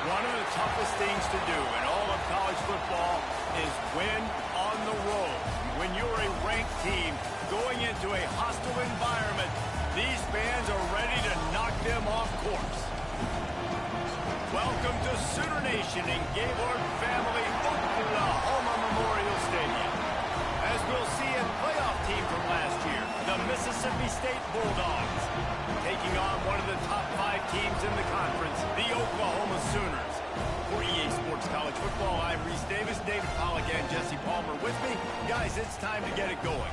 One of the toughest things to do in all of college football is win on the road. When you're a ranked team going into a hostile environment, these fans are ready to knock them off course. Welcome to Sooner Nation in Gaylord Family Oklahoma Memorial Stadium. As we'll see a playoff team from last year, the Mississippi State Bulldogs, taking on one of the top 5 teams in the conference, the Oklahoma Sooners. For EA Sports College Football, I'm Reese Davis, David Pollack, and Jesse Palmer with me. Guys, it's time to get it going.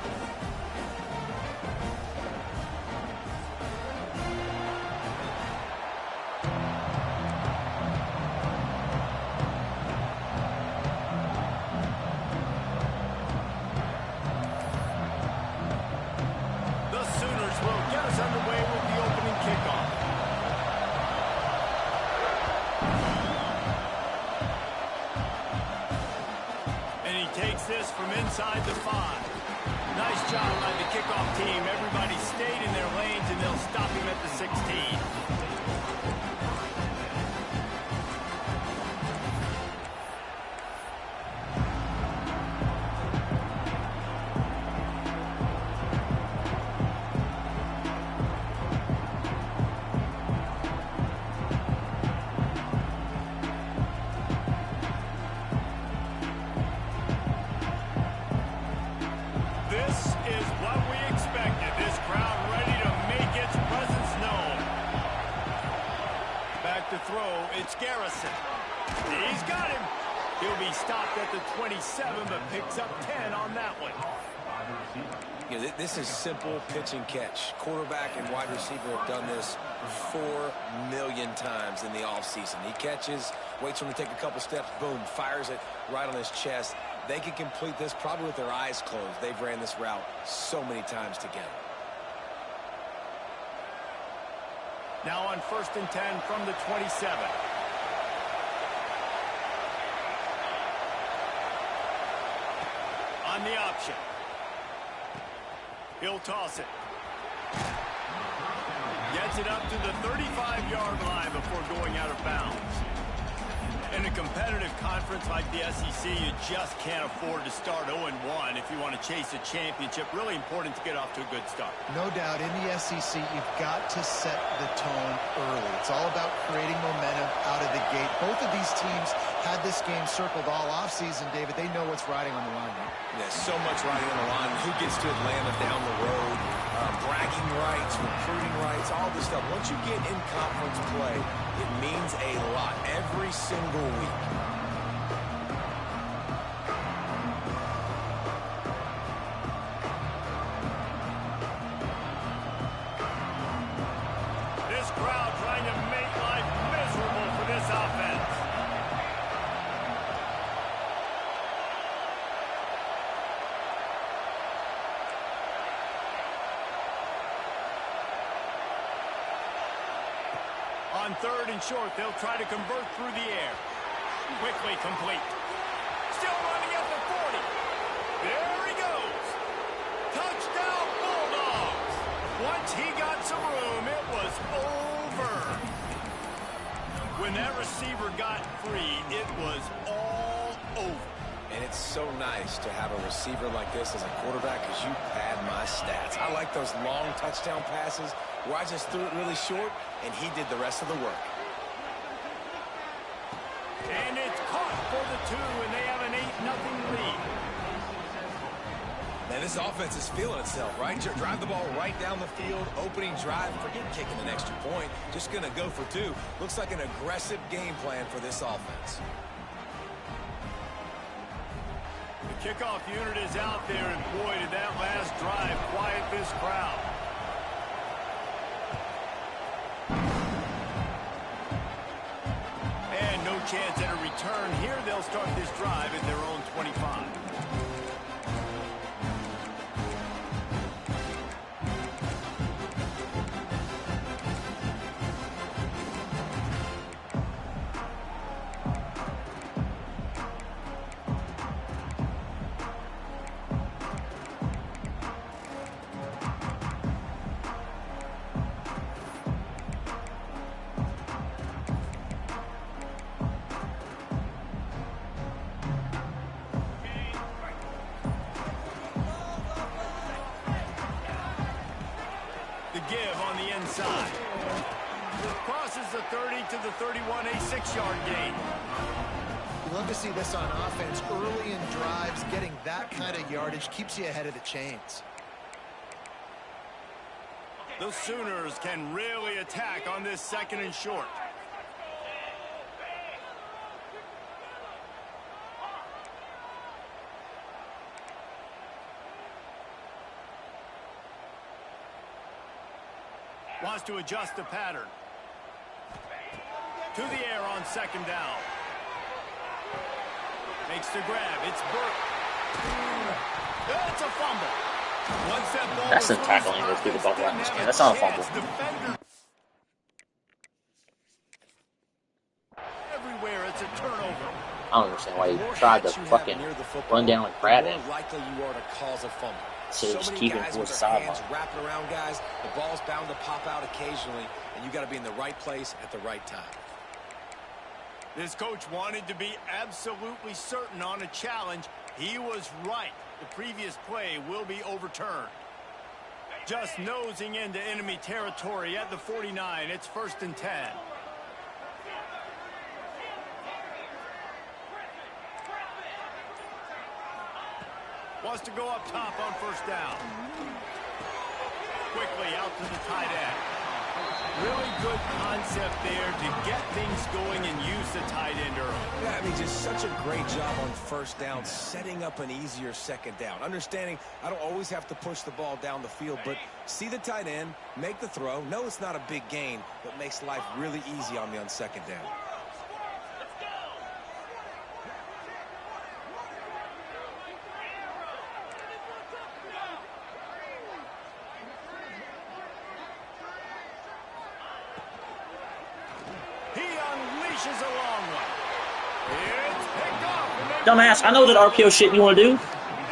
This from inside the 5. Nice job by the kickoff team. Everybody stayed in their lanes, and they'll stop him at the 16. He's got him. He'll be stopped at the 27, but picks up 10 on that one. Yeah, this is simple pitch and catch. Quarterback and wide receiver have done this 4 million times in the offseason. He catches, waits for him to take a couple steps, boom, fires it right on his chest. They can complete this probably with their eyes closed. They've ran this route so many times together. Now on 1st and 10 from the 27. On the option. He'll toss it. Gets it up to the 35-yard line before going out of bounds. In a competitive conference like the SEC, you just can't afford to start 0-1 if you want to chase a championship. Really important to get off to a good start. No doubt, in the SEC, you've got to set the tone early. It's all about creating momentum out of the gate. Both of these teams had this game circled all offseason, David. They know what's riding on the line. There's so much riding on the line. Who gets to Atlanta down the road? Bragging rights, recruiting rights, all this stuff. Once you get in conference play, it means a lot every single week. This crowd trying to make life miserable for this offense. On 3rd and short, they'll try to convert through the air. Quickly complete. Still running at the 40. There he goes. Touchdown, Bulldogs. Once he got some room, it was over. When that receiver got free, it was all over. And it's so nice to have a receiver like this as a quarterback because you pad my stats. I like those long touchdown passes where I just threw it really short, and he did the rest of the work. And it's caught for the 2, and they have an 8-0 lead. Man, this offense is feeling itself, right? Drive the ball right down the field, opening drive, forget kicking an extra point, just going to go for 2. Looks like an aggressive game plan for this offense. The kickoff unit is out there, and boy, did that last drive quiet this crowd. And no chance at a return here. They'll start this drive at their own 25. The give on the inside. Crosses the 30 to the 31, a 6-yard gain. You love to see this on offense. Early in drives, getting that kind of yardage keeps you ahead of the chains. The Sooners can really attack on this 2nd and short. Wants to adjust the pattern. To the air on 2nd down. Makes the grab. It's Burke. It's a fumble. Once that ball That's the tackling goes through the ball line this game. That's not a fumble. Everywhere, it's a turnover. I don't understand why he tried to fucking run down and grab him. Likely you are to cause a fumble. So just many keep him guys to with his their sideline. hands wrapping around guys. The ball's bound to pop out occasionally, and you got to be in the right place at the right time. This coach wanted to be absolutely certain on a challenge. He was right. The previous play will be overturned. Just nosing into enemy territory at the 49. It's 1st and 10. Wants to go up top on 1st down. Quickly out to the tight end. Really good concept there to get things going and use the tight end early. Yeah, I mean, just such a great job on 1st down, setting up an easier 2nd down. Understanding I don't always have to push the ball down the field, but see the tight end, make the throw. No, it's not a big gain, but makes life really easy on me on 2nd down. A long one. It's picked off. Dumbass, I know that RPO shit you want to do.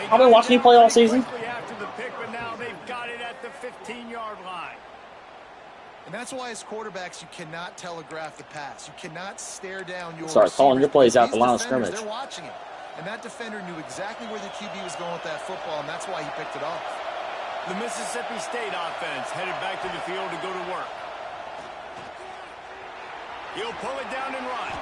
I've been watching you play all season. After the pick, but now they've got it at the 15-yard line. And that's why as quarterbacks you cannot telegraph the pass. You cannot stare down your Sorry, calling your plays out the line of defenders, scrimmage. They're watching it. And that defender knew exactly where the QB was going with that football, and that's why he picked it off. The Mississippi State offense headed back to the field to go to work. He'll pull it down and run.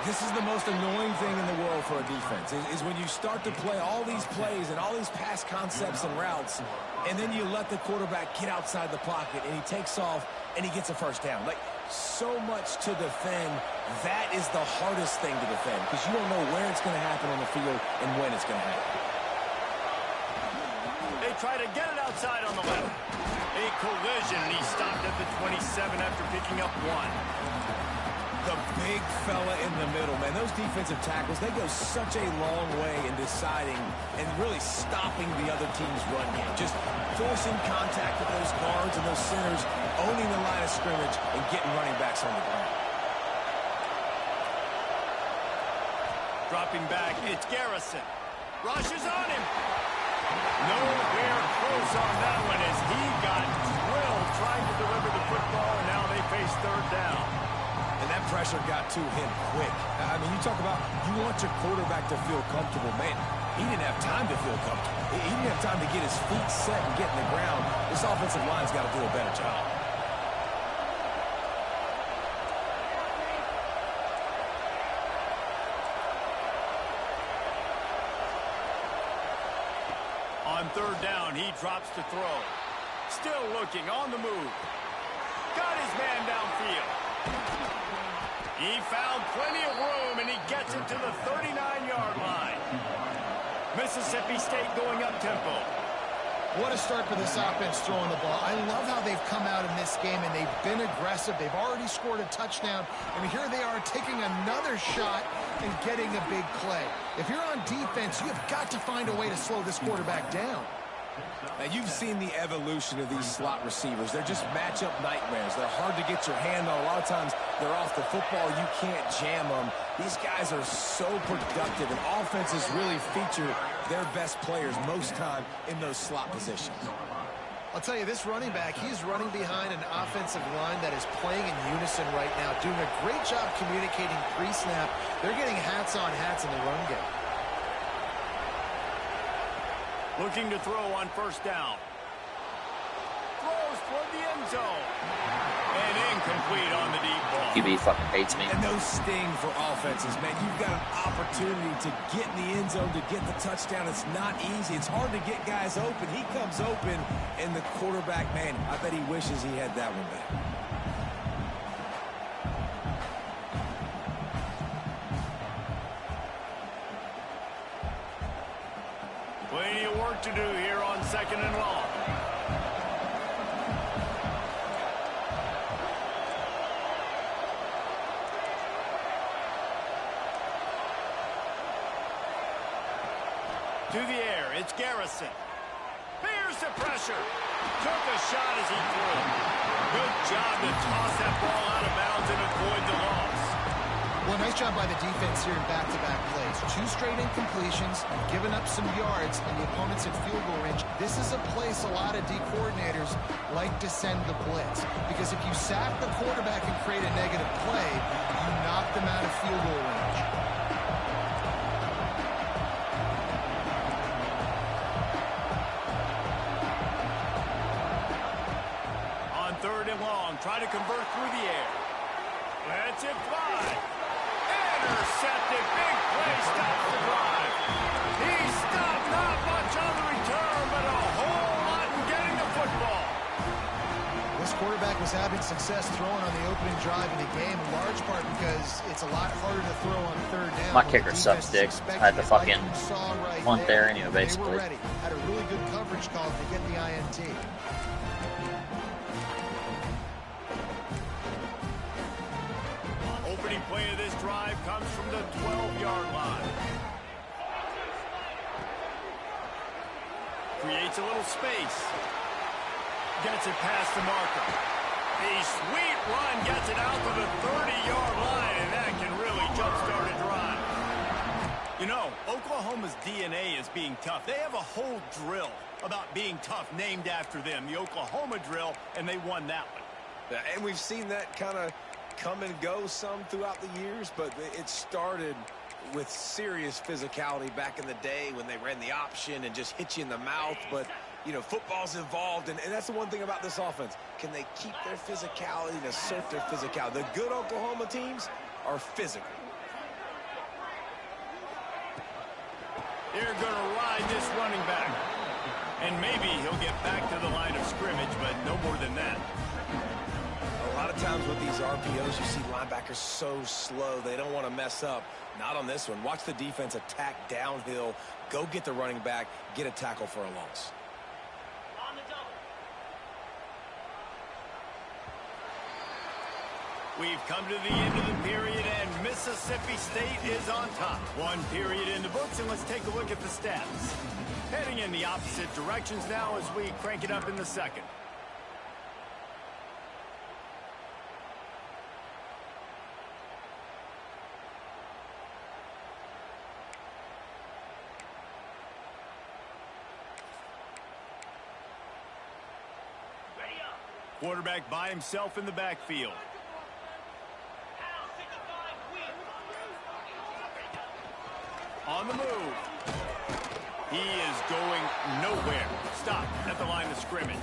This is the most annoying thing in the world for a defense, is when you start to play all these plays and all these pass concepts and routes, and then you let the quarterback get outside the pocket, and he takes off, and he gets a 1st down. Like, so much to defend. That is the hardest thing to defend, because you don't know where it's going to happen on the field and when it's going to happen. They try to get it outside on the left. A collision, and he stopped at the 27 after picking up 1. The big fella in the middle, man. Those defensive tackles, they go such a long way in deciding and really stopping the other team's run game. Just forcing contact with those guards and those centers, owning the line of scrimmage, and getting running backs on the ground. Dropping back, it's Garrison. Rushes on him. Nowhere close on that one as he got drilled trying to deliver the football, and now they face 3rd down. And that pressure got to him quick. I mean, you talk about you want your quarterback to feel comfortable. Man, he didn't have time to feel comfortable. He didn't have time to get his feet set and get in the ground. This offensive line's got to do a better job. On 3rd down, he drops to throw. Still looking, on the move. Got his man downfield. He found plenty of room, and he gets it to the 39-yard line. Mississippi State going up-tempo. What a start for this offense throwing the ball. I love how they've come out in this game, and they've been aggressive. They've already scored a touchdown, and here they are taking another shot and getting a big play. If you're on defense, you've got to find a way to slow this quarterback down. Now, you've seen the evolution of these slot receivers. They're just matchup nightmares. They're hard to get your hand on. A lot of times, they're off the football. You can't jam them. These guys are so productive, and offenses really feature their best players most time in those slot positions. I'll tell you, this running back, he's running behind an offensive line that is playing in unison right now, doing a great job communicating pre-snap. They're getting hats on hats in the run game. Looking to throw on 1st down. Throws toward the so. And incomplete on the deep ball. QB fucking hates me. And no sting for offenses, man. You've got an opportunity to get in the end zone, to get the touchdown. It's not easy. It's hard to get guys open. He comes open, and the quarterback, man, I bet he wishes he had that one back. Plenty of work to do here on 2nd and long. To the air, it's Garrison. Bears the pressure. Took a shot as he threw. Good job to toss that ball out of bounds and avoid the loss. Well, nice job by the defense here in back-to-back plays. 2 straight incompletions, giving up some yards, and the opponent's in field goal range. This is a place a lot of D coordinators like to send the blitz, because if you sack the quarterback and create a negative play, you knock them out of field goal range. On 3rd and long, try to convert through the air. Lets it fly. Intercepted. Big play stops the drive. He stopped not much on the return, but a whole lot in getting the football. This quarterback was having success throwing on the opening drive of the game, in large part because it's a lot harder to throw on 3rd down. My kicker sucks, Dick. I had to fucking punt there anyway, basically. They were ready. Had a really good coverage call to get the INT. Opening play of this drive comes from the 12-yard line. Creates a little space. Gets it past the marker. A sweet run gets it out to the 30-yard line, and that can really jumpstart a drive. You know, Oklahoma's DNA is being tough. They have a whole drill about being tough named after them, the Oklahoma drill, and they won that one. Yeah, and we've seen that kind of come and go some throughout the years, but it started with serious physicality back in the day when they ran the option and just hit you in the mouth. But, you know, football's evolved, and that's the one thing about this offense. Can they keep their physicality and assert their physicality? The good Oklahoma teams are physical. They're going to ride this running back. And maybe he'll get back to the line of scrimmage, but no more than that. A lot of times with these RPOs, you see linebackers so slow, they don't want to mess up. Not on this one. Watch the defense attack downhill, go get the running back, get a tackle for a loss. On the double. We've come to the end of the period, and Mississippi State is on top. 1 period in the books, and let's take a look at the stats. Heading in the opposite directions now as we crank it up in the 2nd. Quarterback by himself in the backfield. On the move. He is going nowhere. Stop at the line of scrimmage.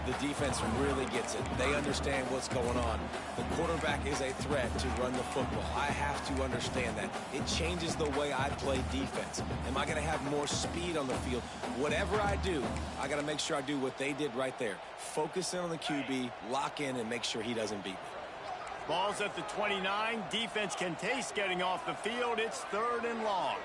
The defense really gets it. They understand what's going on. The quarterback is a threat to run the football. I have to understand that. It changes the way I play defense. Am I going to have more speed on the field? Whatever I do, I got to make sure I do what they did right there. Focus in on the QB, lock in, and make sure he doesn't beat me. Ball's at the 29. Defense can taste getting off the field. It's 3rd and long.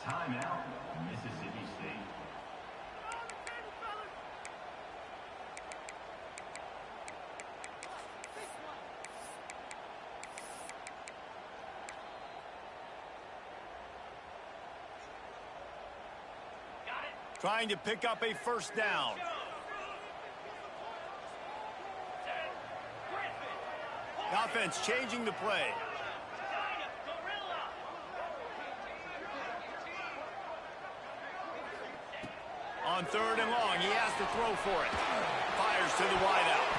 Timeout, Mississippi State. Trying to pick up a 1st down. Offense changing the play. On 3rd and long, he has to throw for it. Fires to the wideout.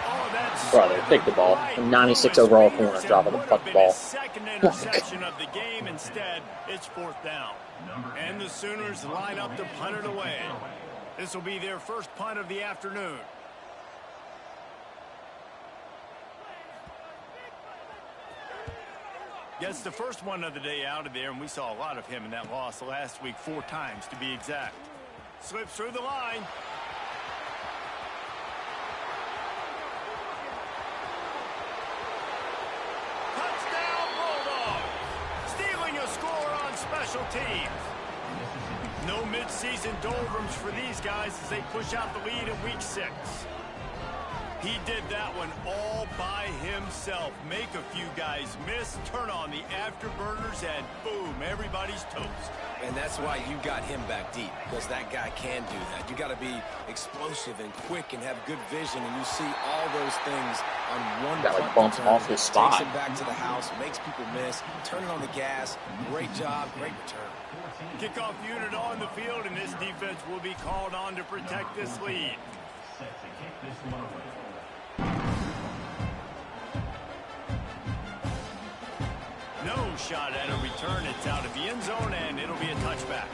Oh, that's Brother, take the ball. 96 overall corner, dropping the fucking ball. Second interception of the game. Instead, it's 4th down. And the Sooners line up to punt it away. This will be their first punt of the afternoon. Gets the first one of the day out of there, and we saw a lot of him in that loss last week, 4 times to be exact. Slips through the line. Touchdown Bulldogs! Stealing a score on special teams. No midseason doldrums for these guys as they push out the lead in week 6. He did that one all by himself. Make a few guys miss, turn on the afterburners, and boom, everybody's toast. And that's why you got him back deep, because that guy can do that. You got to be explosive and quick and have good vision, and you see all those things on one Got like bumped off his spot. Takes him back to the house, makes people miss, turning on the gas. Great job, great return. Kickoff unit on the field, and this defense will be called on to protect this lead. Set to kick this one away. No shot at a return. It's out of the end zone, and it'll be a touchback.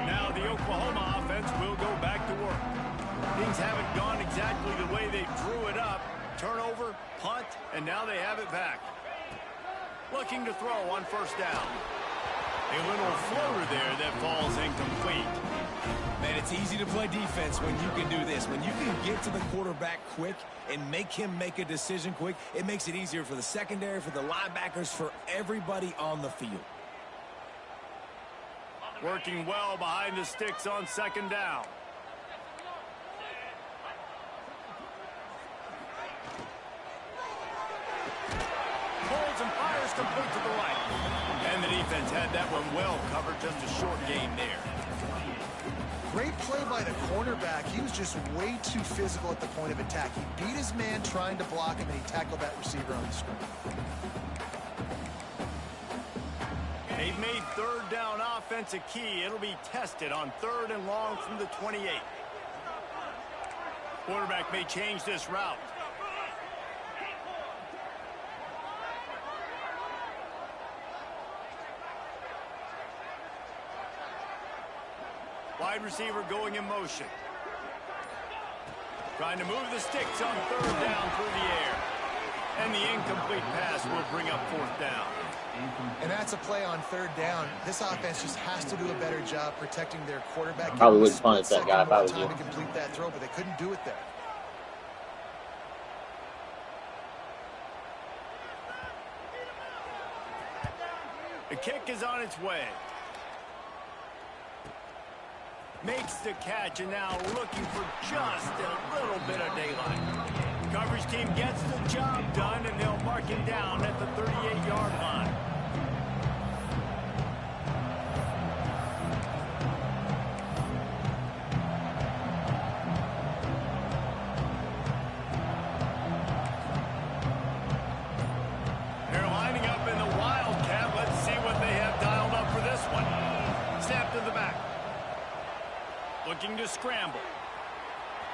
Now the Oklahoma offense will go back to work. Things haven't gone exactly the way they drew it up. Turnover, punt, and now they have it back. Looking to throw on 1st down. A little floater there that falls incomplete. Man, it's easy to play defense when you can do this. When you can get to the quarterback quick and make him make a decision quick, it makes it easier for the secondary, for the linebackers, for everybody on the field. Working well behind the sticks on 2nd down. Holds and fires complete to the right. And the defense had that one well covered. Just a short game there. Great play by the cornerback. He was just way too physical at the point of attack. He beat his man trying to block him, and he tackled that receiver on the screen. They've made 3rd down offense a key. It'll be tested on 3rd and long from the 28. Quarterback may change this route. Wide receiver going in motion. Trying to move the sticks on 3rd down through the air. And the incomplete pass will bring up 4th down. And that's a play on 3rd down. This offense just has to do a better job protecting their quarterback. Probably wouldn't punt that guy if I was you. To complete that throw, but they couldn't do it there. The kick is on its way. Makes the catch, and now looking for just a little bit of daylight. Coverage team gets the job done, and they'll mark him down at the 38-yard line. They're lining up in the Wildcat. Let's see what they have dialed up for this one. Snap to the back. Looking to scramble.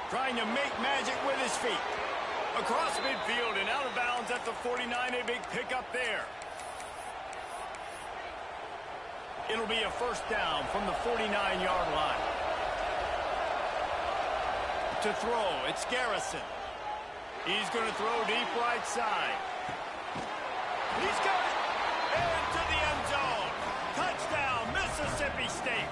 Trying to make magic with his feet. Across midfield and out of bounds at the 49. A big pickup there. It'll be a 1st down from the 49-yard line. To throw, it's Garrison. He's going to throw deep right side. He's got it. Into the end zone. Touchdown, Mississippi State.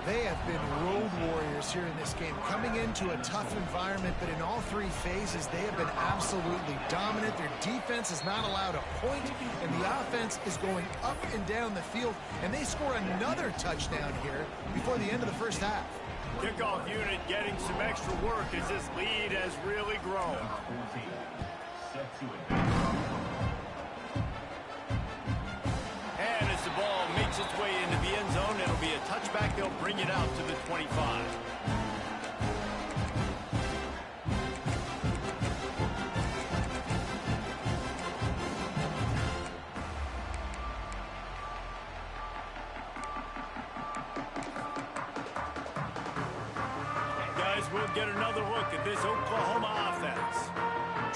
They have been road warriors here in this game, coming into a tough environment, but in all 3 phases, they have been absolutely dominant. Their defense is not allowed a point, and the offense is going up and down the field, and they score another touchdown here before the end of the 1st half. Kickoff unit getting some extra work as this lead has really grown. And as the ball makes its way into the end zone, down. It'll be a touchback. They'll bring it out to the 25. Guys, we'll get another look at this Oklahoma offense.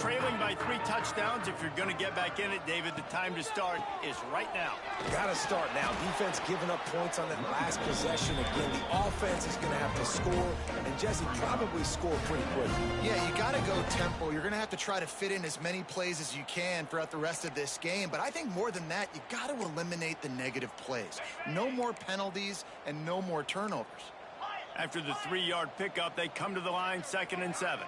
Trailing by 3 touchdowns. If you're going to get back in it, David, the time to start is right now. Got to start now. Defense giving up points on that last possession. Again, the offense is going to have to score, and Jesse probably score pretty quick. Yeah, you got to go tempo. You're going to have to try to fit in as many plays as you can throughout the rest of this game. But I think more than that, you got to eliminate the negative plays. No more penalties and no more turnovers. After the 3-yard pickup, they come to the line, 2nd and 7.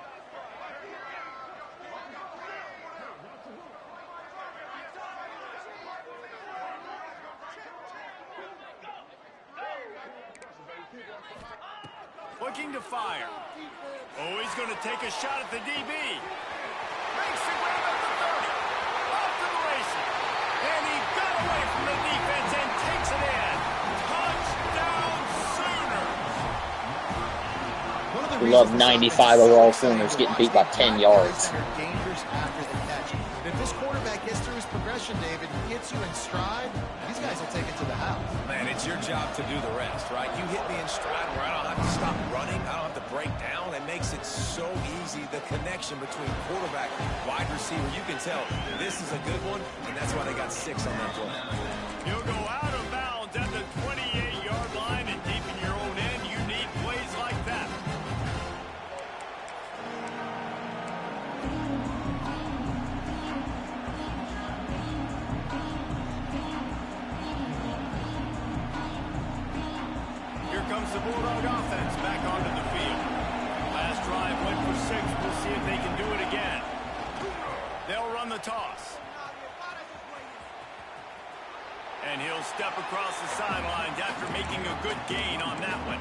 Looking to fire. Oh, he's going to take a shot at the DB. Makes the grab at the 30. Off to the races. And he got away from the defense and takes it in. Touchdown Sooners. We love 95 overall Sooners getting beat by 10 yards. Dangerous after the catch. If this quarterback gets through his progression, David, gets you in stride, these guys will take it to the house. Man, it's your job to do the rest, right? You hit me in stride where I don't have to stop running. I don't have to break down. It makes it so easy, the connection between quarterback, wide receiver. You can tell this is a good one, and that's why they got 6 on that play. You'll go out of bounds at the 28-yard line, and deep in your own end, you need plays like that. Here comes the Bulldog offense back onto the field. Last drive went for 6. We'll see if they can do it again. They'll run the toss. And he'll step across the sidelines after making a good gain on that one.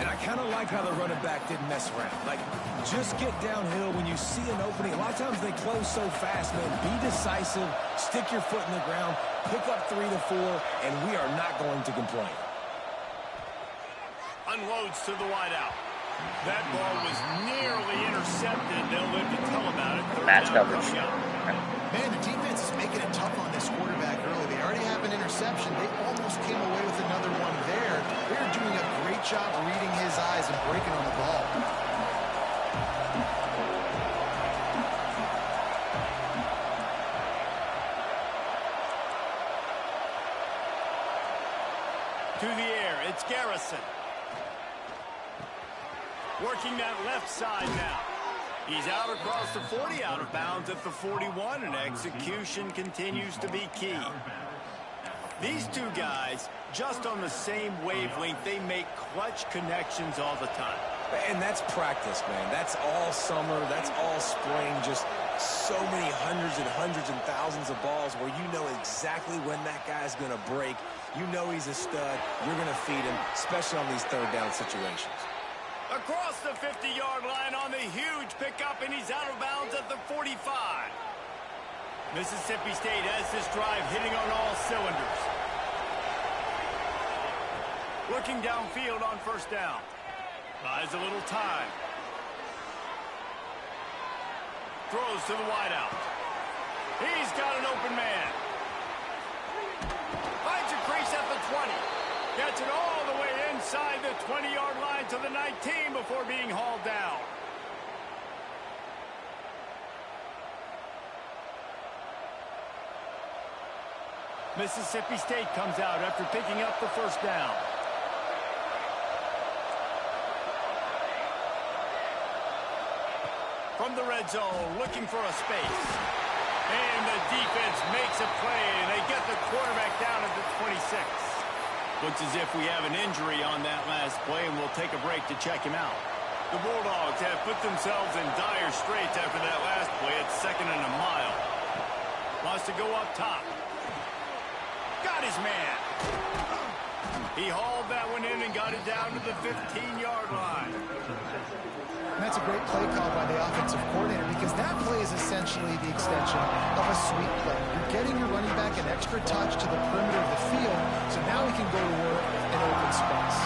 And I kind of like how the running back didn't mess around. Like, just get downhill when you see an opening. A lot of times they close so fast, man. Be decisive, stick your foot in the ground, pick up 3 to 4, and we are not going to complain. Unloads to the wideout. That ball was nearly intercepted. They'll live to tell about it. Match coverage. Man, the defense is making it tough on this quarterback early. They already have an interception. They almost came away with another one there. They're doing a great job reading his eyes and breaking on the ball. To the air, it's Garrison. Working that left side now. He's out across the 40, out of bounds at the 41, and execution continues to be key. These two guys, just on the same wavelength, they make clutch connections all the time. And that's practice, man. That's all summer. That's all spring. Just so many hundreds and thousands of balls where you know exactly when that guy's going to break. You know he's a stud. You're going to feed him, especially on these third down situations. Across the 50-yard line on the huge pickup, and he's out of bounds at the 45. Mississippi State has this drive hitting on all cylinders. Looking downfield on 1st down. Buys a little time. Throws to the wideout. He's got an open man. Finds a crease at the 20. Gets it all the way inside the 20-yard line to the 19 before being hauled down. Mississippi State comes out after picking up the 1st down. From the red zone, looking for a space. And the defense makes a play, and they get the quarterback down at the 26. Looks as if we have an injury on that last play, and we'll take a break to check him out. The Bulldogs have put themselves in dire straits after that last play. It's 2nd and a mile. Wants to go up top. Got his man. He hauled that one in and got it down to the 15-yard line. And that's a great play call by the offensive coordinator because that play is essentially the extension of a sweep play. You're getting your running back an extra touch to the perimeter of the field, so now he can go to work in open space.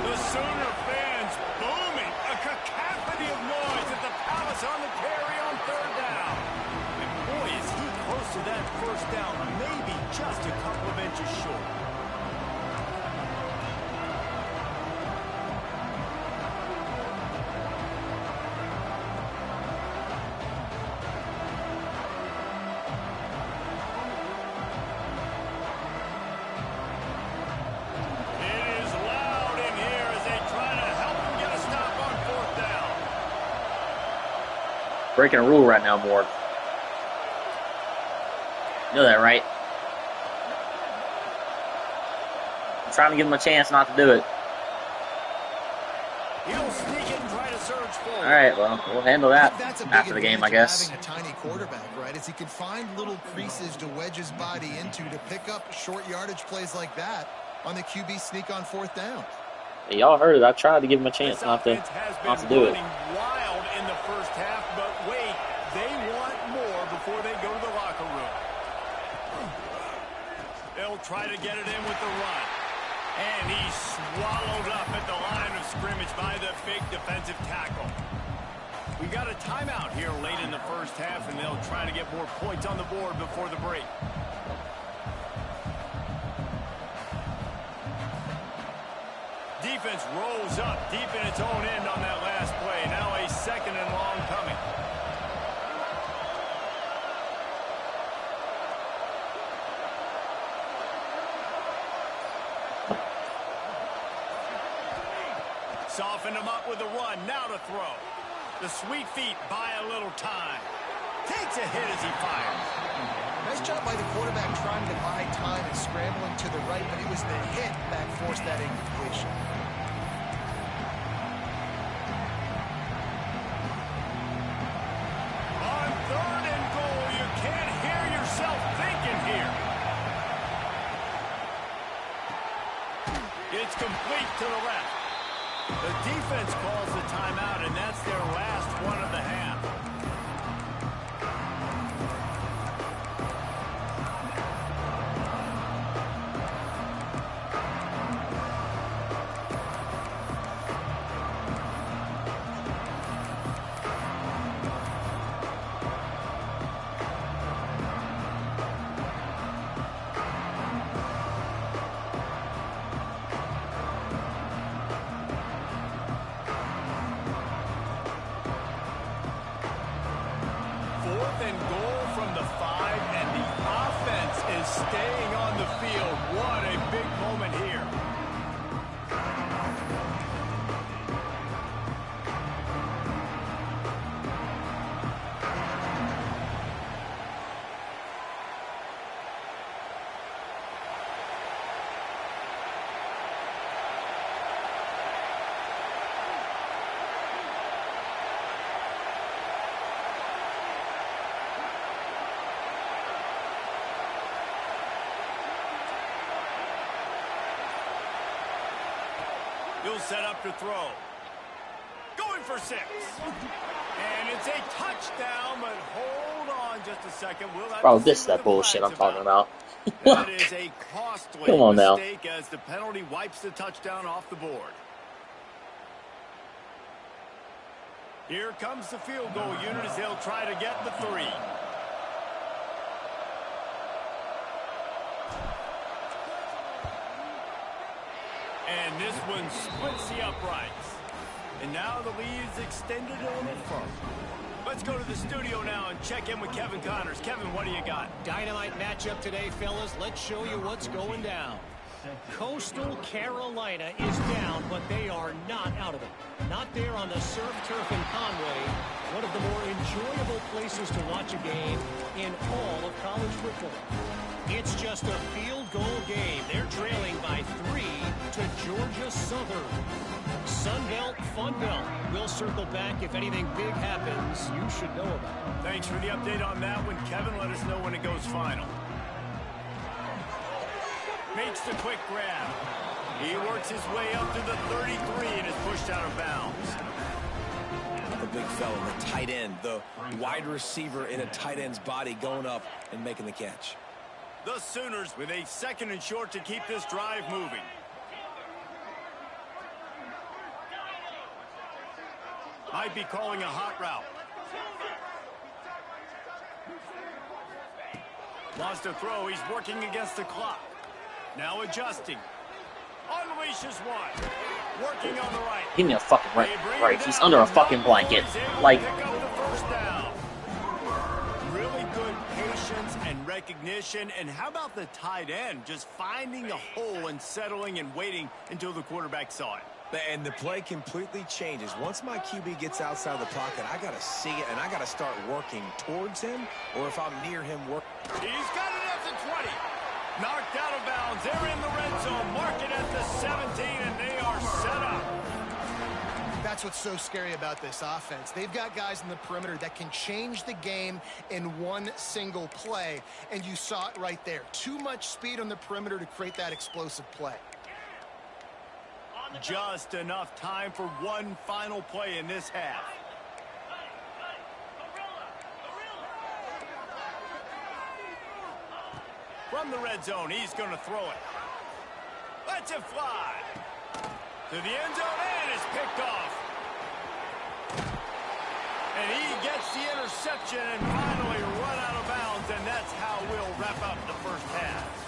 The Sooner fans booming, a cacophony of noise at the Palace on the carry on third down. And boy, is he close to that first down, maybe just a couple of inches short. Breaking a rule right now, Ward. You know that, right? I'm trying to give him a chance not to do it. He'll sneak it and try to surge forward. All right, well, we'll handle that after the game, I guess. Having a tiny quarterback, right, is he can find little creases to wedge his body into to pick up short yardage plays like that on the QB sneak on fourth down. Y'all heard it. I tried to give him a chance not to do it. Wild in the first half, but wait, they want more before they go to the locker room. They'll try to get it in with the run. And he's swallowed up at the line of scrimmage by the big defensive tackle. We got a timeout here late in the first half, and they'll try to get more points on the board before the break. Defense rolls up deep in its own end on that last play. Now a second and long coming. Soften him up with a run. Now to throw. The sweet feet buy a little time. Takes a hit as he fires. Nice job by the quarterback trying to buy time and scrambling to the right, but it was the hit that forced that incompletion. On third and goal, you can't hear yourself thinking here. It's complete to the left. The defense calls the timeout, and that's their last one of the half. Staying on the field. What a big moment here. He'll set up to throw. Going for 6. And it's a touchdown, but hold on just a second. Bro, this is that bullshit I'm talking about. That is a costly Come on now. mistake as the penalty wipes the touchdown off the board. Here comes the field goal unit as they'll try to get the 3. And this one splits the uprights. And now the lead is extended a little further. Let's go to the studio now and check in with Kevin Connors. Kevin, what do you got? Dynamite matchup today, fellas. Let's show you what's going down. Coastal Carolina is down, but they are not out of it. Not there on the surf turf in Conway, one of the more enjoyable places to watch a game in all of college football. It's just a field goal game. They're trailing by 3 to Georgia Southern. Sunbelt, Funbelt. We'll circle back if anything big happens you should know about. Thanks for the update on that one, Kevin. Let us know when it goes final. Makes the quick grab. He works his way up to the 33 and is pushed out of bounds. The big fella, the tight end, the wide receiver in a tight end's body going up and making the catch. The Sooners with a 2nd and short to keep this drive moving. Might be calling a hot route. Wants to throw. He's working against the clock. Now adjusting. Unleashes one. Working on the right. Give me a fucking right. He's under a fucking blanket. Like, really good patience and recognition. And how about the tight end just finding a hole and settling and waiting until the quarterback saw it? And the play completely changes. Once my QB gets outside the pocket, I got to see it, and I got to start working towards him, or if I'm near him, work. He's got it at the 20. Knocked out of bounds. They're in the red zone. Mark it at the 17, and they are set up. That's what's so scary about this offense. They've got guys in the perimeter that can change the game in one single play, and you saw it right there. Too much speed on the perimeter to create that explosive play. Just enough time for one final play in this half. From the red zone, he's going to throw it. Lets it fly. To the end zone, and it's picked off. And he gets the interception and finally run out of bounds, and that's how we'll wrap up the first half.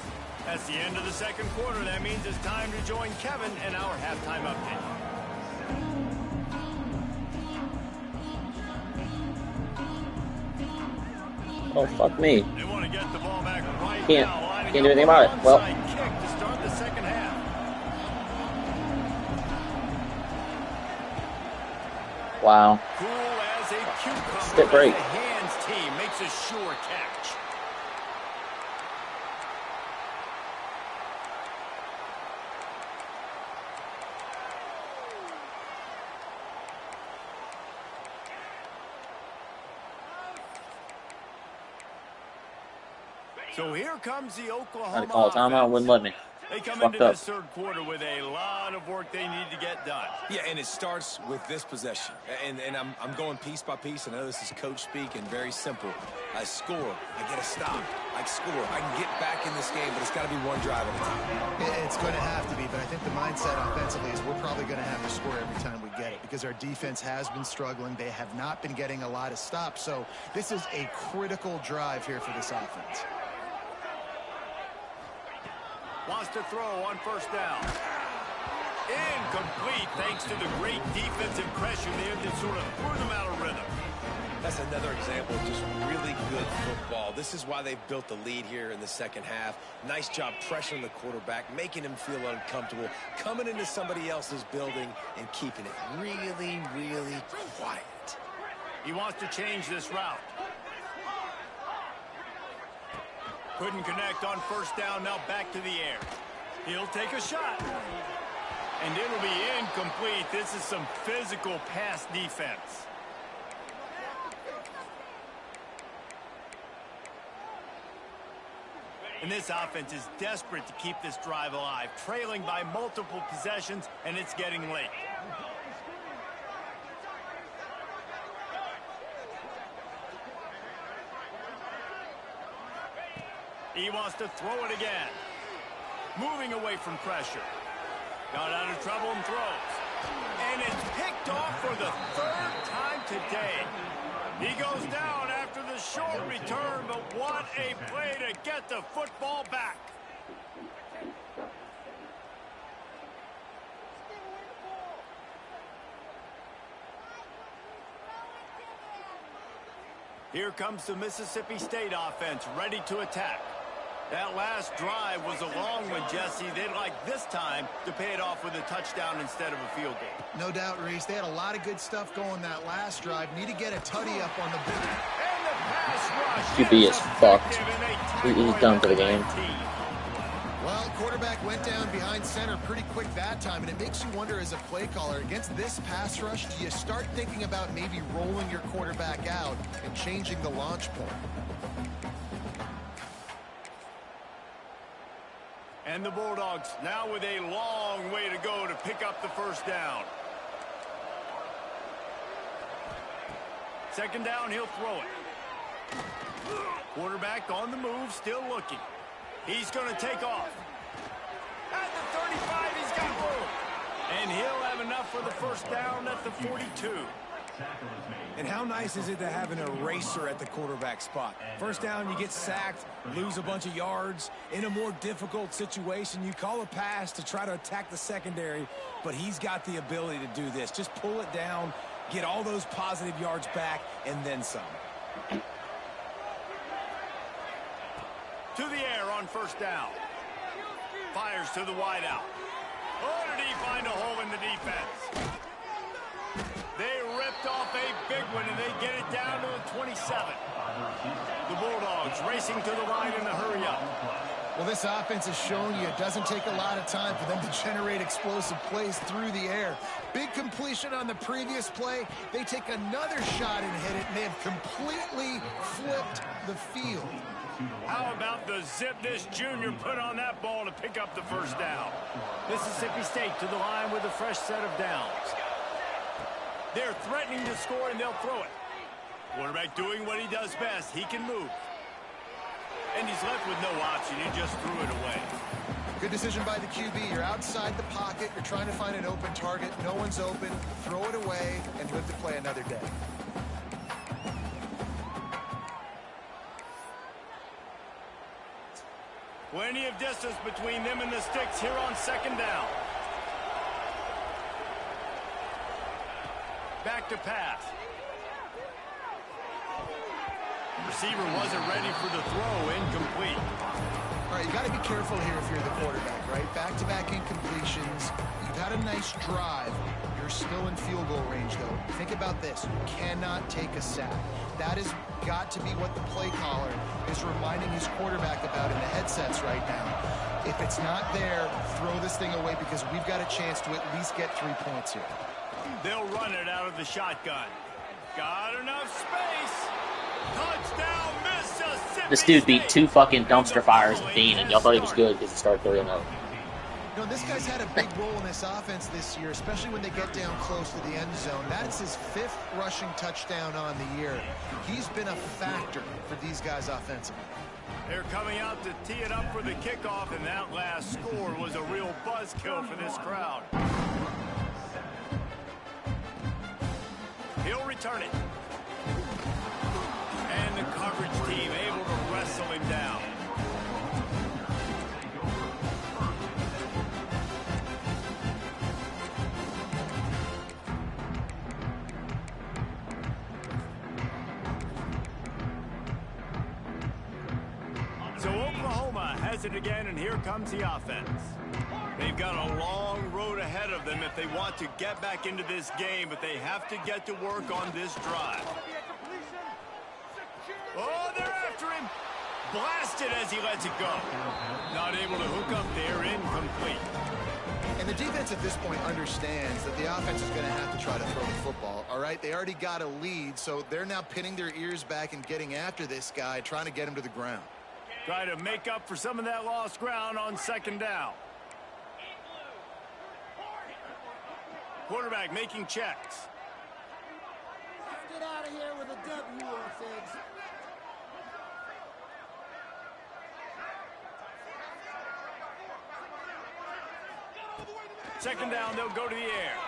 That's the end of the 2nd quarter. That means it's time to join Kevin and our halftime update. oh, fuck me. They want to get the ball back right Can't now. do anything about it. Well, Kick to start the 2nd half. wow. Cool as a cucumber. Step break. The hands team makes a sure catch. So here comes the Oklahoma. Had to call a timeout, wouldn't let me. They come Fucked into up. this 3rd quarter with a lot of work they need to get done. Yeah, and it starts with this possession. And I'm going piece by piece. I know this is coach speak and very simple. I score. I get a stop. I score. I can get back in this game, but it's got to be one drive at a time. It's going to have to be, but I think the mindset offensively is we're probably going to have to score every time we get it because our defense has been struggling. They have not been getting a lot of stops. So this is a critical drive here for this offense. Wants to throw on 1st down. Incomplete thanks to the great defensive pressure there that sort of threw them out of rhythm. That's another example of just really good football. This is why they've built the lead here in the 2nd half. Nice job pressuring the quarterback, making him feel uncomfortable, coming into somebody else's building and keeping it really, really quiet. He wants to change this route. Couldn't connect on 1st down, now back to the air. He'll take a shot. And it'll be incomplete. This is some physical pass defense. And this offense is desperate to keep this drive alive, trailing by multiple possessions, and it's getting late. He wants to throw it again. Moving away from pressure. Got out of trouble and throws. And it's picked off for the 3rd time today. He goes down after the short return, but what a play to get the football back. Here comes the Mississippi State offense ready to attack. That last drive was a long one, Jesse. They'd like this time to pay it off with a touchdown instead of a field goal. No doubt, Reese. They had a lot of good stuff going that last drive. Need to get a tutty up on the boot. And the pass rush QB is fucked. effective, and He's done for the game. Well, quarterback went down behind center pretty quick that time, and it makes you wonder as a play caller, against this pass rush, do you start thinking about maybe rolling your quarterback out and changing the launch point? And the Bulldogs now with a long way to go to pick up the first down. Second down, he'll throw it. Quarterback on the move, still looking. He's going to take off. At the 35, he's got room. And he'll have enough for the first down at the 42. And how nice is it to have an eraser at the quarterback spot? First down, you get sacked, lose a bunch of yards. In a more difficult situation, you call a pass to try to attack the secondary, but he's got the ability to do this. Just pull it down, get all those positive yards back, and then some. To the air on first down. Fires to the wideout. Oh, did he find a hole in the defense? They ripped off a big one, and they get it down to the 27. The Bulldogs racing to the line in a hurry-up. Well, this offense has shown you it doesn't take a lot of time for them to generate explosive plays through the air. Big completion on the previous play. They take another shot and hit it, and they have completely flipped the field. How about the zip this junior put on that ball to pick up the first down? Mississippi State to the line with a fresh set of downs. They're threatening to score, and they'll throw it. Quarterback doing what he does best. He can move. And he's left with no option. He just threw it away. Good decision by the QB. You're outside the pocket. You're trying to find an open target. No one's open. Throw it away and live to play another day. Plenty of distance between them and the sticks here on second down. Back to pass. Receiver wasn't ready for the throw. Incomplete. All right, you got to be careful here if you're the quarterback, right? Back-to-back incompletions. You've had a nice drive. You're still in field goal range, though. Think about this. You cannot take a sack. That has got to be what the play caller is reminding his quarterback about in the headsets right now. If it's not there, throw this thing away because we've got a chance to at least get 3 points here. They'll run it out of the shotgun. Got enough space. Touchdown, Mississippi. This dude beat 2 fucking dumpster fires in Dean, and y'all thought he was good because he started 3-0. You know, this guy's had a big role in this offense this year, especially when they get down close to the end zone. That's his 5th rushing touchdown on the year. He's been a factor for these guys offensively. They're coming out to tee it up for the kickoff, and that last score was a real buzzkill for this crowd. He'll return it. And the coverage team able to wrestle him down. So Oklahoma has it again, and here comes the offense. They've got a long road ahead of them if they want to get back into this game, but they have to get to work on this drive. Oh, they're after him. Blasted as he lets it go. Not able to hook up there, incomplete. And the defense at this point understands that the offense is going to have to try to throw the football, all right? They already got a lead, so they're now pinning their ears back and getting after this guy, trying to get him to the ground. Try to make up for some of that lost ground on second down. Quarterback making checks. Get out of here with a W, offense. Second down, they'll go to the air.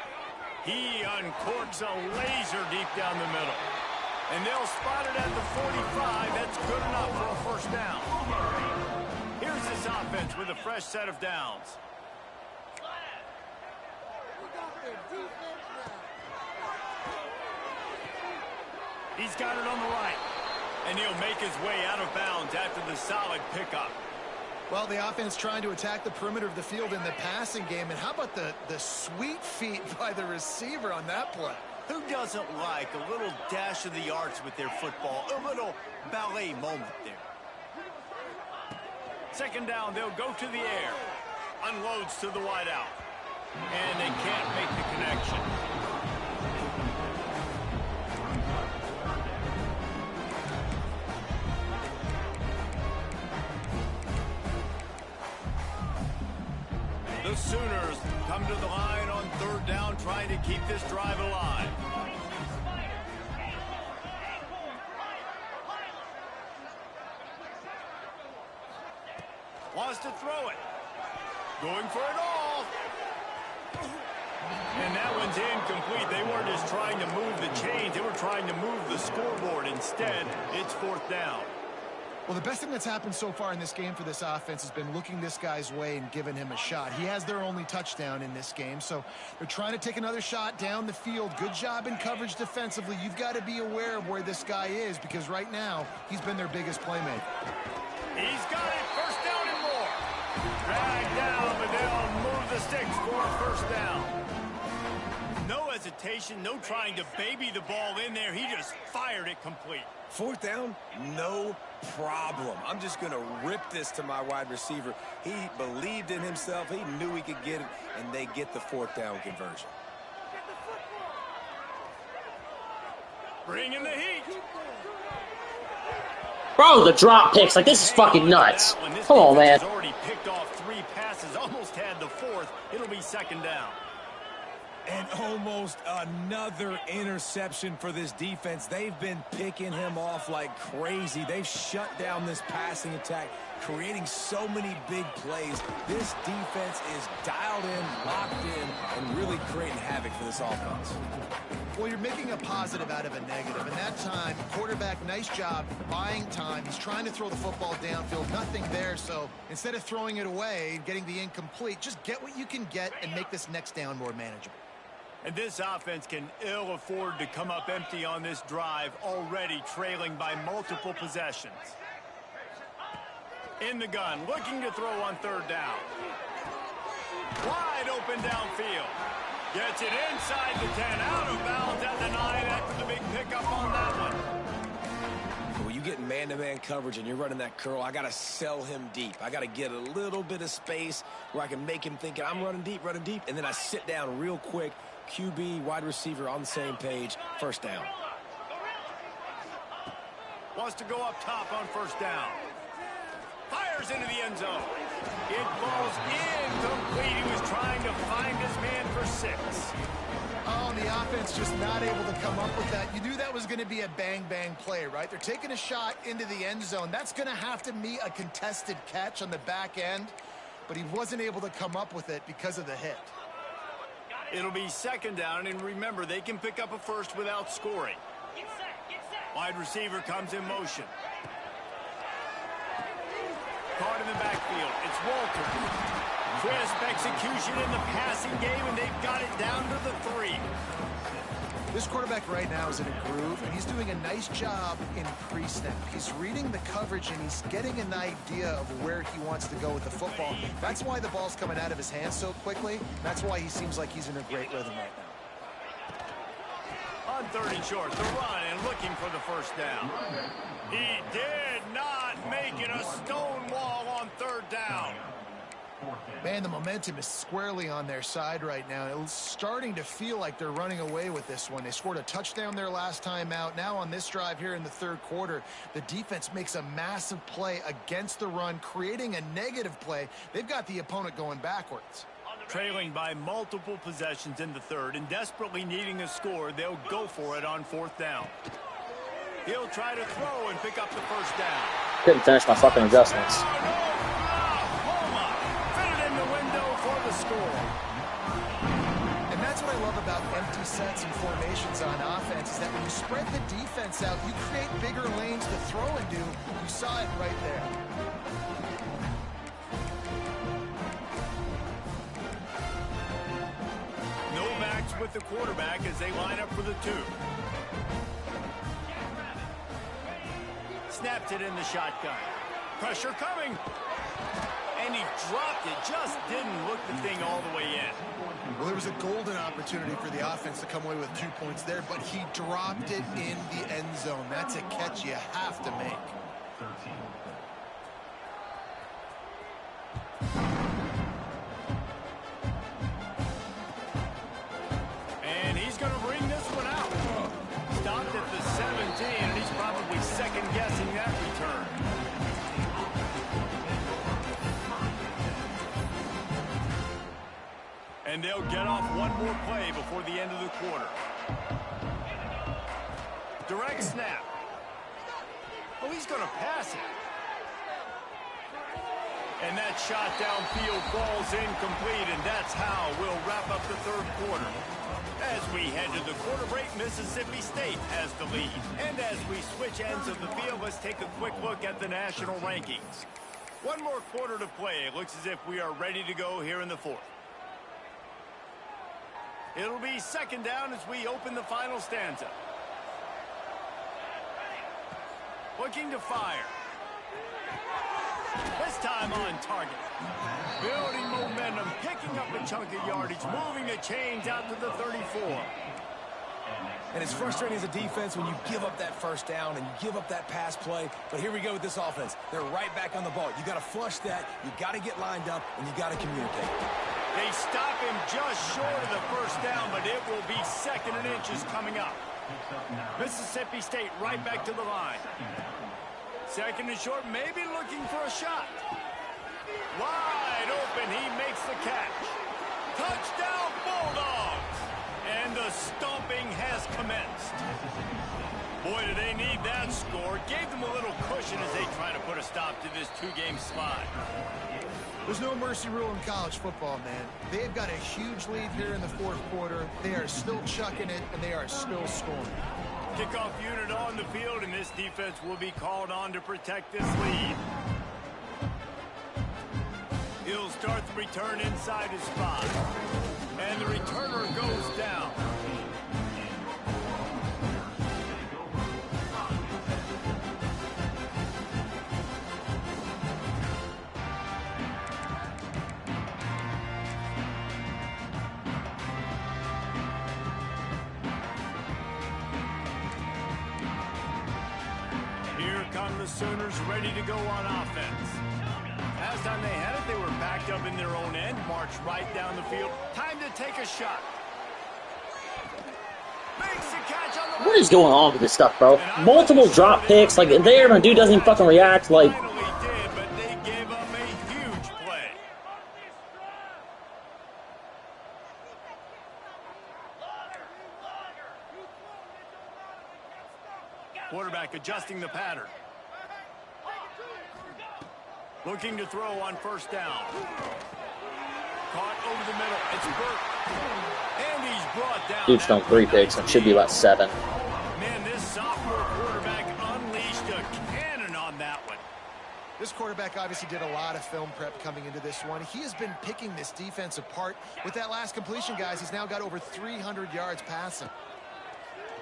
He uncorks a laser deep down the middle. And they'll spot it at the 45. That's good enough for a first down. Here's this offense with a fresh set of downs. He's got it on the right. And he'll make his way out of bounds after the solid pickup. Well, the offense trying to attack the perimeter of the field in the passing game. And how about the sweet feet by the receiver on that play? Who doesn't like a little dash of the arts with their football? A little ballet moment there. Second down, they'll go to the air. Unloads to the wideout. And they can't make the connection. The Sooners come to the line on third down, trying to keep this drive alive. Wants to throw it. Going for it all. And that one's incomplete. They weren't just trying to move the chains. They were trying to move the scoreboard. Instead, it's fourth down. Well, the best thing that's happened so far in this game for this offense has been looking this guy's way and giving him a shot. He has their only touchdown in this game, so they're trying to take another shot down the field. Good job in coverage defensively. You've got to be aware of where this guy is because right now he's been their biggest playmaker. He's got it. First down and more. Dragged down, but they'll move the sticks for a first down. No hesitation, no trying to baby the ball in there. He just fired it complete. Fourth down, no problem. I'm just going to rip this to my wide receiver. He believed in himself. He knew he could get it, and they get the fourth down conversion. Bring in the heat. Bro, the drop picks. Like, this is fucking nuts. Come on, man. Already picked off 3 passes, almost had the 4th. It'll be second down. And almost another interception for this defense. They've been picking him off like crazy. They've shut down this passing attack, creating so many big plays. This defense is dialed in, locked in, and really creating havoc for this offense. Well, you're making a positive out of a negative. And that time, quarterback, nice job buying time. He's trying to throw the football downfield. Nothing there. So instead of throwing it away and getting the incomplete, just get what you can get and make this next down more manageable. And this offense can ill afford to come up empty on this drive, already trailing by multiple possessions. In the gun, looking to throw on third down. Wide open downfield. Gets it inside the 10, out of bounds at the 9 after the big pickup on that one. When you get man-to-man coverage and you're running that curl, I got to sell him deep. I got to get a little bit of space where I can make him think I'm running deep, and then I sit down real quick. QB, wide receiver on the same page. First down. Wants to go up top on first down. Fires into the end zone. It falls incomplete. He was trying to find his man for 6. Oh, and the offense just not able to come up with that. You knew that was going to be a bang-bang play, right? They're taking a shot into the end zone. That's going to have to meet a contested catch on the back end, but he wasn't able to come up with it because of the hit. It'll be second down, and remember, they can pick up a first without scoring. Wide receiver comes in motion. Caught in the backfield. It's Walter. Crisp execution in the passing game, and they've got it down to the 3. This quarterback right now is in a groove, and he's doing a nice job in pre-snap. He's reading the coverage, and he's getting an idea of where he wants to go with the football. That's why the ball's coming out of his hands so quickly. That's why he seems like he's in a great rhythm right now. On third and short, the run and looking for the first down. He did not make it a stone wall on third down. Man, the momentum is squarely on their side right now. It's starting to feel like they're running away with this one. They scored a touchdown their last time out. Now on this drive here in the third quarter, the defense makes a massive play against the run, creating a negative play. They've got the opponent going backwards. Trailing by multiple possessions in the third and desperately needing a score, they'll go for it on fourth down. He'll try to throw and pick up the first down. Couldn't finish my fucking adjustments. And that's what I love about empty sets and formations on offense, is that when you spread the defense out, you create bigger lanes to throw and do. You saw it right there. No backs with the quarterback as they line up for the 2. Snapped it in the shotgun. Pressure coming. And he dropped it. Just didn't look the thing all the way in. Well, there was a golden opportunity for the offense to come away with 2 points there, but he dropped it in the end zone. That's a catch you have to make. And he's going to bring this one out. Stopped at the 17, and he's probably second-guessing that return. And they'll get off one more play before the end of the quarter. Direct snap. Oh, he's going to pass it. And that shot downfield falls incomplete, and that's how we'll wrap up the third quarter. As we head to the quarter break, Mississippi State has the lead. And as we switch ends of the field, let's take a quick look at the national rankings. One more quarter to play. It looks as if we are ready to go here in the fourth. It'll be second down as we open the final stanza. Looking to fire. This time on target. Building momentum, picking up a chunk of yardage, moving the chains out to the 34. And it's frustrating as a defense when you give up that first down and you give up that pass play. But here we go with this offense. They're right back on the ball. You got to flush that. You got to get lined up, and you got to communicate. They stop him just short of the first down, but it will be second and inches coming up. Mississippi State right back to the line. Second and short, maybe looking for a shot. Wide open, he makes the catch. Touchdown, Bulldogs! And the stomping has commenced. Boy, do they need that score. Gave them a little cushion as they try to put a stop to this two-game slide. There's no mercy rule in college football, man. They've got a huge lead here in the fourth quarter. They are still chucking it, and they are still scoring. Kickoff unit on the field, and this defense will be called on to protect this lead. He'll start the return inside his spot. And the returner goes down. Here come the Sooners ready to go on offense. Last time they had it, they were backed up in their own end, marched right down the field. Time to take a shot. Makes the catch on the What is going on with this stuff, bro? Multiple drop picks, like there, my dude doesn't even fucking react. Like, Finally did, but they gave up a huge play. Quarterback adjusting the pattern. Looking to throw on first down. Caught over the middle. It's Burke. And he's brought down. dude's thrown 3 picks and should be about 7. Man, this sophomore quarterback unleashed a cannon on that one. This quarterback obviously did a lot of film prep coming into this one. He has been picking this defense apart. With that last completion, guys, he's now got over 300 yards passing.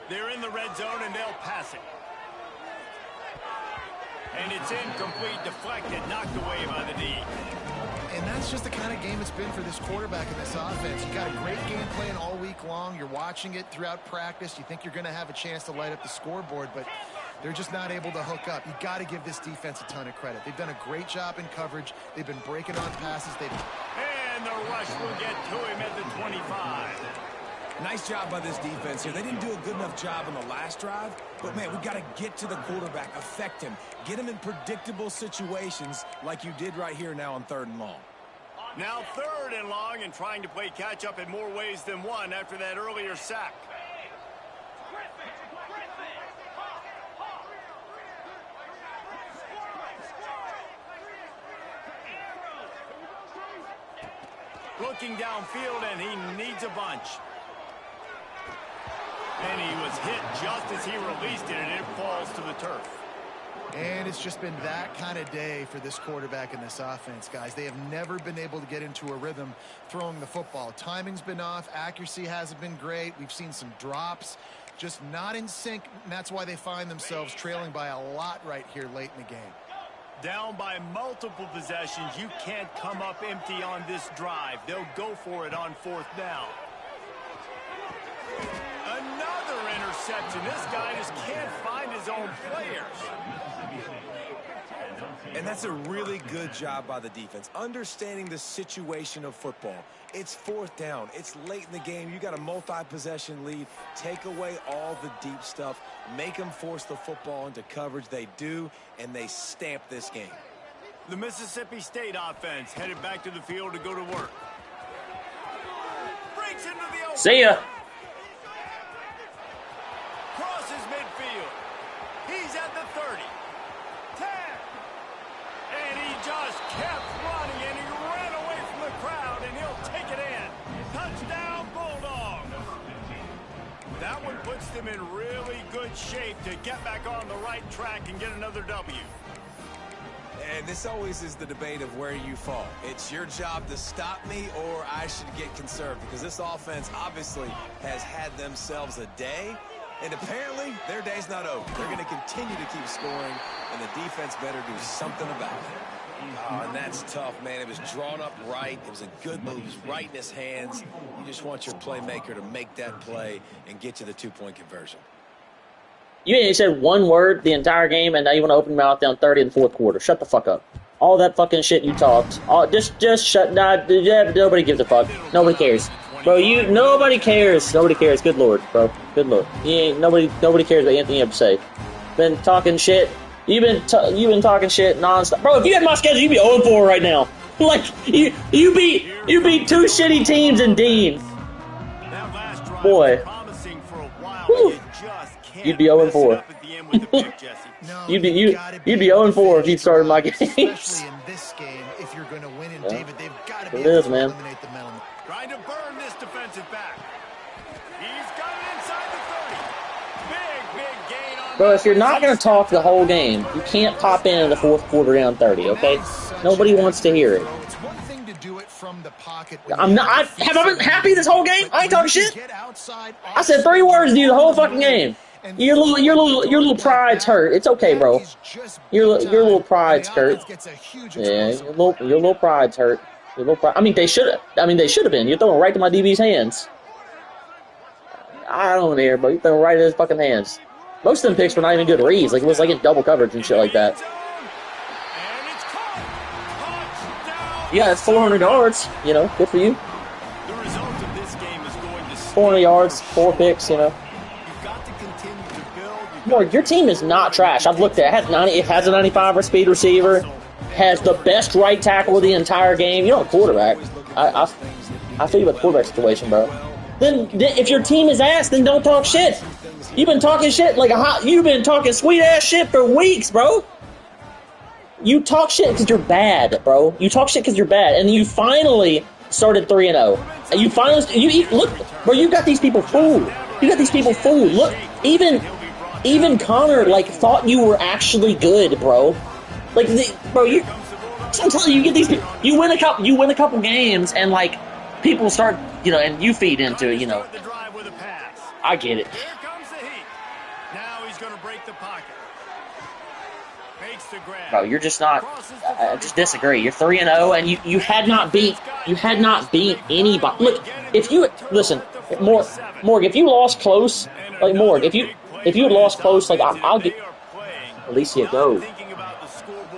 They're in the red zone, and they'll pass it. And it's incomplete, deflected, knocked away by the D. And that's just the kind of game it's been for this quarterback in this offense. You got a great game plan all week long. You're watching it throughout practice. You think you're going to have a chance to light up the scoreboard, but they're just not able to hook up. You got to give this defense a ton of credit. They've done a great job in coverage. They've been breaking on passes. And the rush will get to him at the 25. Nice job by this defense here. They didn't do a good enough job on the last drive, but, man, we've got to get to the quarterback, affect him, get him in predictable situations like you did right here now on 3rd and long. Now 3rd and long, and trying to play catch-up in more ways than one after that earlier sack. Looking downfield, and he needs a bunch. And he was hit just as he released it, and it falls to the turf. And it's just been that kind of day for this quarterback in this offense, guys. They have never been able to get into a rhythm throwing the football. Timing's been off. Accuracy hasn't been great. We've seen some drops, just not in sync, and that's why they find themselves trailing by a lot right here late in the game. Down by multiple possessions. You can't come up empty on this drive. They'll go for it on 4th down. Another interception. This guy just can't find his own players. And that's a really good job by the defense, understanding the situation of football. It's 4th down. It's late in the game. You got a multi-possession lead. Take away all the deep stuff. Make them force the football into coverage. They do, and they stamp this game. The Mississippi State offense headed back to the field to go to work. Breaks into the open. See ya. Crosses midfield. He's at the 30. 10. And he just kept running, and he ran away from the crowd, and he'll take it in. Touchdown, Bulldogs. That one puts them in really good shape to get back on the right track and get another W. And this always is the debate of where you fall. It's your job to stop me, or I should get conserved, because this offense obviously has had themselves a day, and apparently their day's not over. They're going to continue to keep scoring, and the defense better do something about it. Oh, and that's tough, man. It was drawn up right. It was a good move. It was right in his hands. You just want your playmaker to make that play and get you the two-point conversion. You ain't said one word the entire game, and now you want to open your mouth down 30 in the fourth quarter. Shut the fuck up. All that fucking shit you talked. Just shut. Nobody gives a fuck. Nobody cares, bro. Nobody cares. Nobody cares. Good lord, bro. Good lord. Nobody cares what Anthony had to say. Been talking shit. You've been talking shit nonstop, bro. If you had my schedule, you'd be 0-4 right now. Like you beat two shitty teams in Dean. Boy. Whew. You'd be 0-4. You'd be 0-4 if you started my games. Especially in this game, if you're going to win, and David, they've got to be able to eliminate the mental. Trying to burn this defensive back. He's got it inside the 30. Big gain on. Bro, if you're not going to talk the whole game, you can't pop in the fourth quarter down 30, okay? Nobody wants to hear it. It's one thing to do it from the pocket. Have I been happy this whole game? I ain't talking shit. I said 3 words to you the whole fucking game. Your little pride's hurt. It's okay, bro. Your little pride's hurt. Yeah, your little pride's hurt. I mean, they should have been. You're throwing right to my DB's hands. I don't care, but you're throwing right in his fucking hands. Most of them picks were not even good reads. Like, it was like in double coverage and shit like that. Yeah, it's 400 yards. You know, good for you. 400 yards, 4 picks. You know. More, your team is not trash. I've looked at it. It has a 95 speed receiver, has the best right tackle of the entire game. You know, a quarterback. I feel you about the quarterback situation, bro. Then if your team is ass, then don't talk shit. You've been talking shit you've been talking sweet ass shit for weeks, bro. You talk shit because you're bad, bro. You talk shit because you're bad, and you finally started 3-0. And you finally look, bro. You got these people fooled. Look, even Connor thought you were actually good, bro. I'm telling you, you get these people. You win a couple games, and people start, and you feed into it, I get it. Here comes the heat. Now he's going to break the pocket. Makes the grab. Bro, you're just not. I just disagree. You're 3-0, and you had not beat anybody. Look, if you listen, Morg, if you lost close, if you had lost close, I'll get. Alicia, go.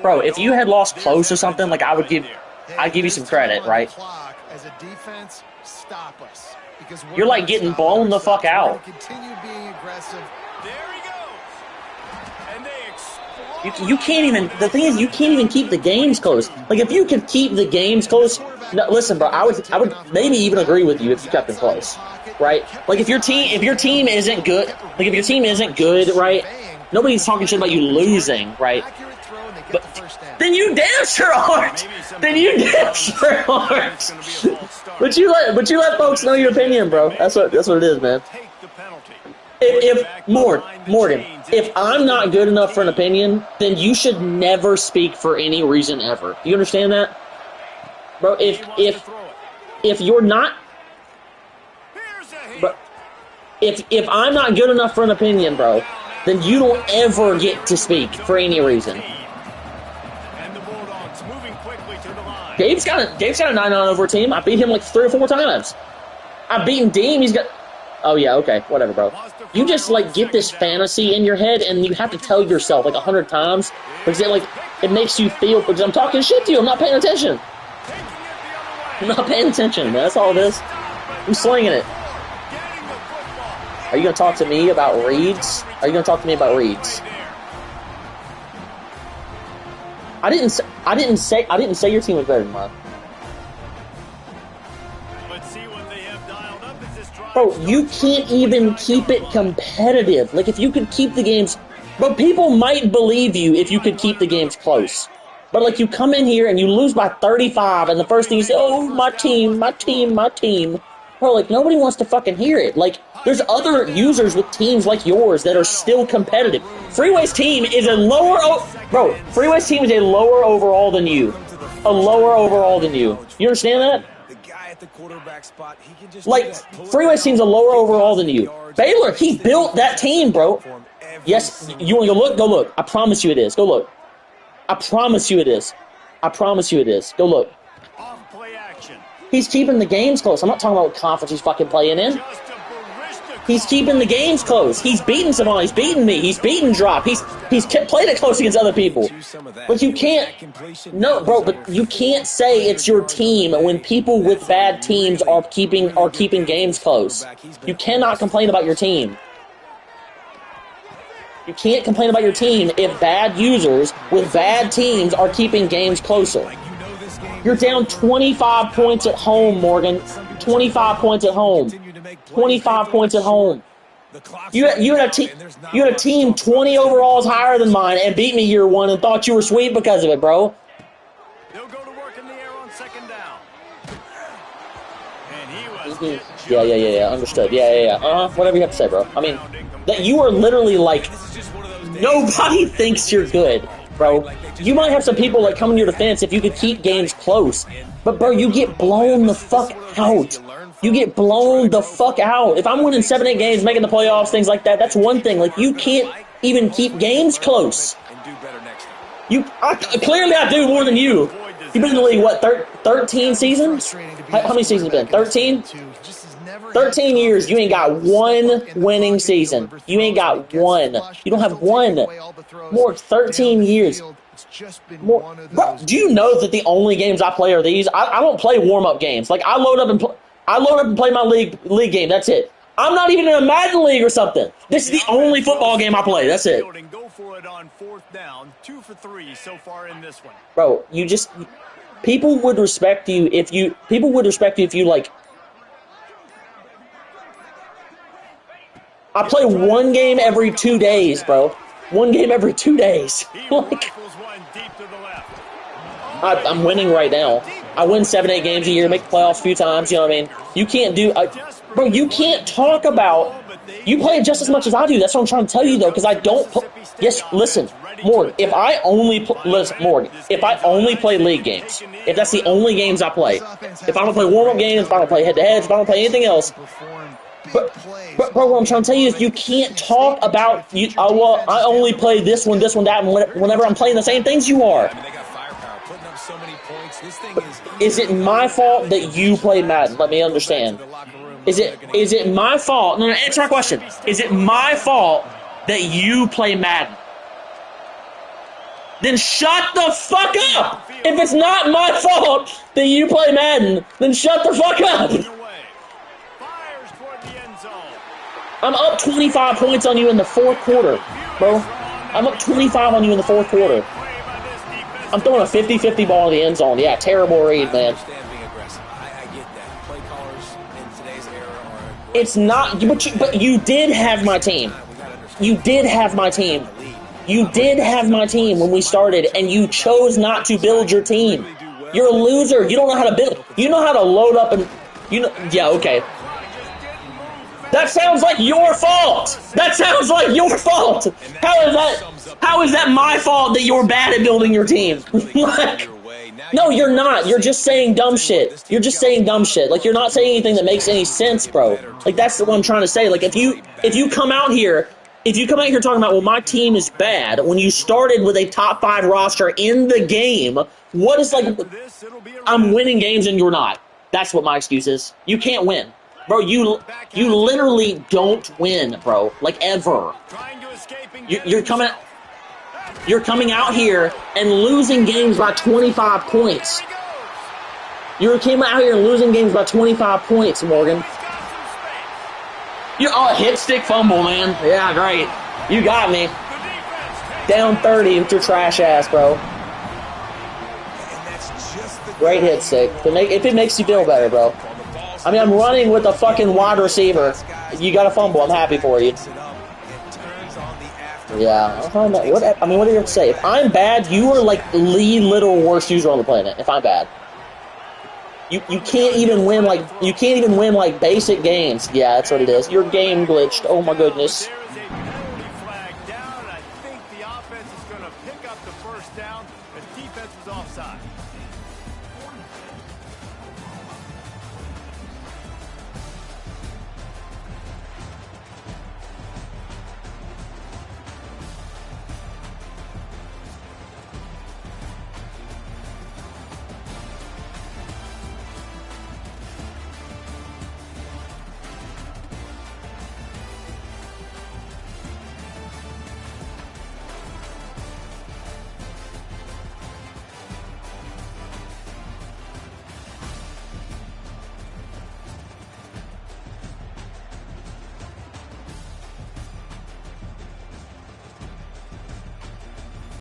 Bro, if you had lost close or something, I'd give you some credit, right? As a defense, stop us. Because you're getting blown the fuck out. Continue being aggressive. There he goes. And they explode. You can't even. The thing is, you can't even keep the games close. If you could keep the games close, no, listen, bro. I would maybe even agree with you if you kept them close, right? If your team isn't good, right? Nobody's talking shit about you losing, right? But then you damn sure aren't. But you let folks know your opinion, bro. That's what it is, man. Morgan, if I'm not good enough for an opinion, then you should never speak for any reason ever. Do you understand that? Bro, if you're not, bro, if I'm not good enough for an opinion, bro, then you don't ever get to speak for any reason. Gabe's got a 9-9 over team. I beat him 3 or 4 times. I've beaten Deem. He's got. Oh yeah, okay, whatever, bro. You just get this fantasy in your head, and you have to tell yourself 100 times because it makes you feel. Because I'm talking shit to you. I'm not paying attention. I'm not paying attention, man. That's all it is. I'm slinging it. Are you gonna talk to me about reads? I didn't say your team was better than mine. Let's see what they have dialed up Bro, you can't even keep it competitive. Like, if you could keep the games... Bro, people might believe you if you could keep the games close. But, like, you come in here and you lose by 35, and the first thing you say, oh, my team, my team, my team. Bro, like, nobody wants to fucking hear it. Like, there's other users with teams like yours that are still competitive. Freeway's team is a lower... Bro, Freeway's team is a lower overall than you. A lower overall than you. You understand that? The quarterback spot, he can just like, Freeway's team's a lower overall than you. Baylor, he built that team, bro. Yes, you want to go look? Go look. I promise you it is. Go look. I promise you it is. I promise you it is. Go look. He's keeping the games close. I'm not talking about what conference he's fucking playing in. He's keeping the games close. He's beaten someone. He's beaten me. He's beaten Drop. He's played it close against other people. But you can't... No, bro, but you can't say it's your team when people with bad teams are keeping games close. You cannot complain about your team. You can't complain about your team if bad users with bad teams are keeping games closer. You're down 25 points at home, Morgan. 25 points at home. 25 points at home. You had a team 20 overalls higher than mine and beat me year one and thought you were sweet because of it, bro. They'll go to work in the air on second down. And he was Yeah. Understood. Yeah. Whatever you have to say, bro. I mean, that you are literally like, nobody thinks you're good, bro. You might have some people like coming to your defense if you could keep games close. But, bro, you get blown the fuck out. You get blown the fuck out. If I'm winning 7-8 games, making the playoffs, things like that, that's one thing. Like, you can't even keep games close. Clearly I do more than you. You've been in the league, what, 13 seasons? How many seasons have been? 13? 13 years, you ain't got one winning season. You ain't got one. You don't have one. More 13 years. More, bro, do you know that the only games I play are these? I don't play warm-up games. Like, I load up and play my league game. That's it. I'm not even in a Madden league or something. This is the only football game I play. That's it. Go for it on fourth down. 2 for 3 so far in this one. Bro, people would respect you if you like. I play one game every 2 days, bro. One game every 2 days. Like, I'm winning right now. I win 7-8 games a year, make the playoffs a few times, you know what I mean? You can't do... bro, you can't talk about... You play just as much as I do. That's what I'm trying to tell you, though, because I don't... Yes, listen, Morgan, if I only play league games, if that's the only games I play, if I don't play warm-up games, if I don't play head-to-heads, if I don't play anything else... But, bro, what I'm trying to tell you is you can't talk about... well, I only play this one, that, and whenever I'm playing the same things you are. Is it my fault that you play Madden? Let me understand. Is it my fault? No, answer my question. Is it my fault that you play Madden? Then shut the fuck up! If it's not my fault that you play Madden, then shut the fuck up! I'm up 25 points on you in the fourth quarter, bro. I'm up 25 on you in the fourth quarter. I'm throwing a 50-50 ball in the end zone. Yeah, terrible read, man. It's not, but you did have my team. You did have my team. You did have my team when we started, and you chose not to build your team. You're a loser. You don't know how to build. You know how to load up and, yeah, okay. That sounds like your fault. That sounds like your fault. How is that my fault that you're bad at building your team? Like, no, you're not. You're just saying dumb shit. You're just saying dumb shit. Like, you're not saying anything that makes any sense, bro. Like, that's what I'm trying to say. Like, if you come out here talking about, well, my team is bad, when you started with a top 5 roster in the game, what is, like, I'm winning games and you're not. That's what my excuse is. You can't win. Bro, you literally don't win, bro. Like, ever. You're coming out here and losing games by 25 points. You came out here and losing games by 25 points, Morgan. Hit stick fumble, man. Yeah, great. You got me. Down 30 with your trash ass, bro. Great hit stick. If it makes you feel better, bro. I mean, I'm running with a fucking wide receiver. You got a fumble. I'm happy for you. Yeah. What do you have to say? If I'm bad, you are like the literal worst user on the planet. If I'm bad. You can't even win like basic games. Yeah, that's what it is. Your game glitched. Oh my goodness. There is a penalty flag down. I think the offense is going to pick up the first down. The defense was offside.